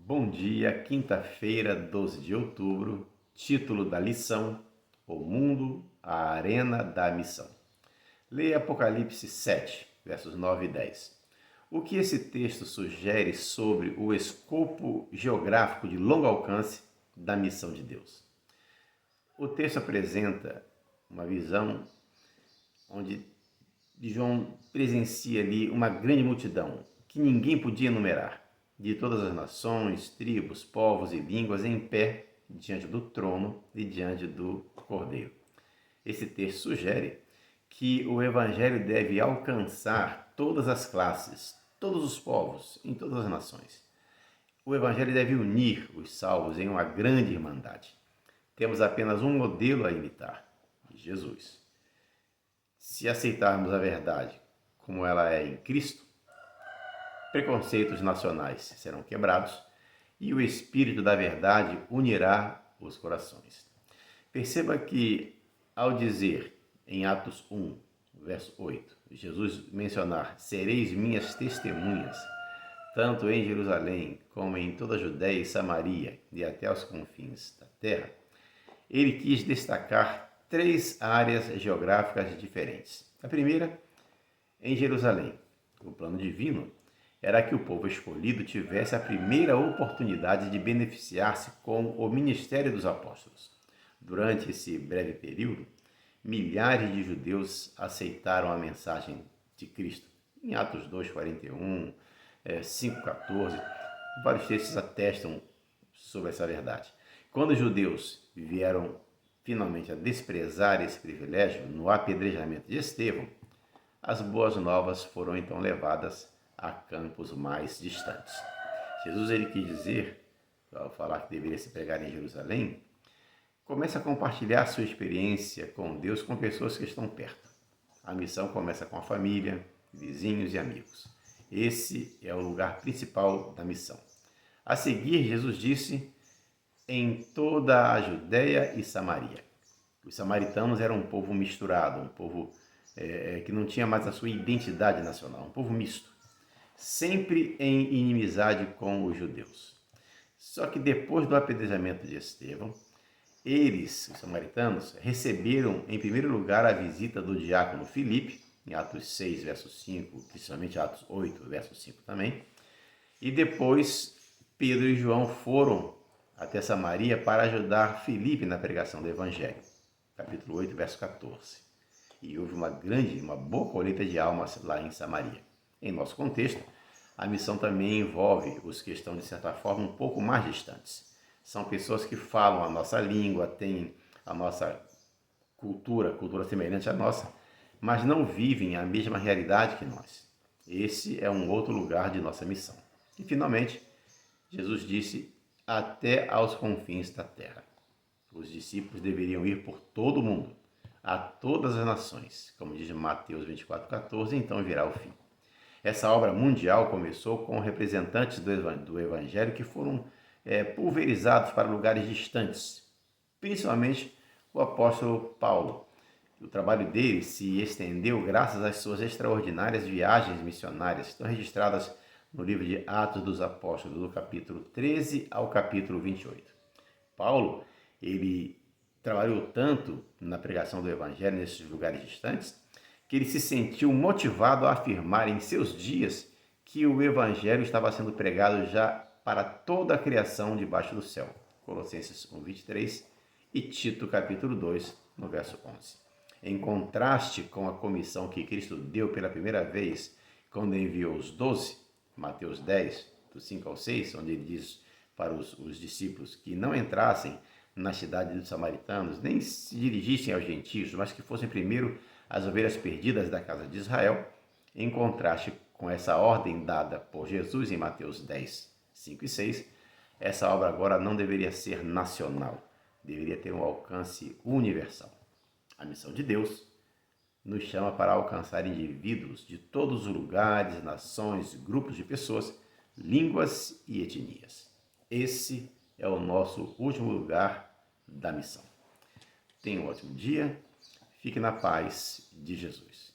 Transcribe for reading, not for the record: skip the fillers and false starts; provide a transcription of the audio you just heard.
Bom dia, quinta-feira, 12 de outubro, título da lição: O mundo, a arena da missão. Leia Apocalipse 7, versos 9 e 10. O que esse texto sugere sobre o escopo geográfico de longo alcance da missão de Deus? O texto apresenta uma visão onde João presencia ali uma grande multidão que ninguém podia enumerar, de todas as nações, tribos, povos e línguas em pé diante do trono e diante do Cordeiro. Esse texto sugere que o Evangelho deve alcançar todas as classes, todos os povos, em todas as nações. O Evangelho deve unir os salvos em uma grande irmandade. Temos apenas um modelo a imitar: Jesus. Se aceitarmos a verdade como ela é em Cristo, preconceitos nacionais serão quebrados e o Espírito da verdade unirá os corações. Perceba que, ao dizer em Atos 1, verso 8, Jesus mencionar: sereis minhas testemunhas, tanto em Jerusalém como em toda a Judéia e Samaria e até aos confins da terra, ele quis destacar três áreas geográficas diferentes. A primeira, em Jerusalém. O plano divino era que o povo escolhido tivesse a primeira oportunidade de beneficiar-se com o ministério dos apóstolos. Durante esse breve período, milhares de judeus aceitaram a mensagem de Cristo. Em Atos 2:41, 5:14, vários textos atestam sobre essa verdade. Quando os judeus vieram finalmente a desprezar esse privilégio no apedrejamento de Estevão, as boas novas foram então levadas a campos mais distantes. Jesus ele quis dizer, ao falar que deveria se pregar em Jerusalém, comece a compartilhar sua experiência com Deus com pessoas que estão perto. A missão começa com a família, vizinhos e amigos. Esse é o lugar principal da missão. A seguir, Jesus disse: em toda a Judéia e Samaria. Os samaritanos eram um povo misturado, um povo que não tinha mais a sua identidade nacional, um povo misto, sempre em inimizade com os judeus. Só que depois do apedrejamento de Estevão, eles, os samaritanos, receberam em primeiro lugar a visita do diácono Filipe, em Atos 6, verso 5, principalmente Atos 8, verso 5 também, e depois Pedro e João foram até Samaria para ajudar Filipe na pregação do Evangelho. Capítulo 8, verso 14. E houve uma boa colheita de almas lá em Samaria. Em nosso contexto, a missão também envolve os que estão, de certa forma, um pouco mais distantes. São pessoas que falam a nossa língua, têm a nossa cultura semelhante à nossa, mas não vivem a mesma realidade que nós. Esse é um outro lugar de nossa missão. E, finalmente, Jesus disse: até aos confins da terra. Os discípulos deveriam ir por todo o mundo, a todas as nações, como diz Mateus 24:14, então virá o fim. Essa obra mundial começou com representantes do Evangelho que foram pulverizados para lugares distantes, principalmente o apóstolo Paulo. O trabalho dele se estendeu graças às suas extraordinárias viagens missionárias, que estão registradas no livro de Atos dos Apóstolos, do capítulo 13 ao capítulo 28. Paulo, ele trabalhou tanto na pregação do Evangelho nesses lugares distantes, que ele se sentiu motivado a afirmar em seus dias que o Evangelho estava sendo pregado já para toda a criação debaixo do céu. Colossenses 1:23 e Tito capítulo 2, no verso 11. Em contraste com a comissão que Cristo deu pela primeira vez quando enviou os 12, Mateus 10, do 5 ao 6, onde ele diz para os discípulos que não entrassem na cidade dos samaritanos, nem se dirigissem aos gentios, mas que fossem primeiro as ovelhas perdidas da casa de Israel. Em contraste com essa ordem dada por Jesus em Mateus 10, 5 e 6, essa obra agora não deveria ser nacional, deveria ter um alcance universal. A missão de Deus nos chama para alcançar indivíduos de todos os lugares, nações, grupos de pessoas, línguas e etnias. Esse é o nosso último lugar da missão. Tenha um ótimo dia, fique na paz de Jesus.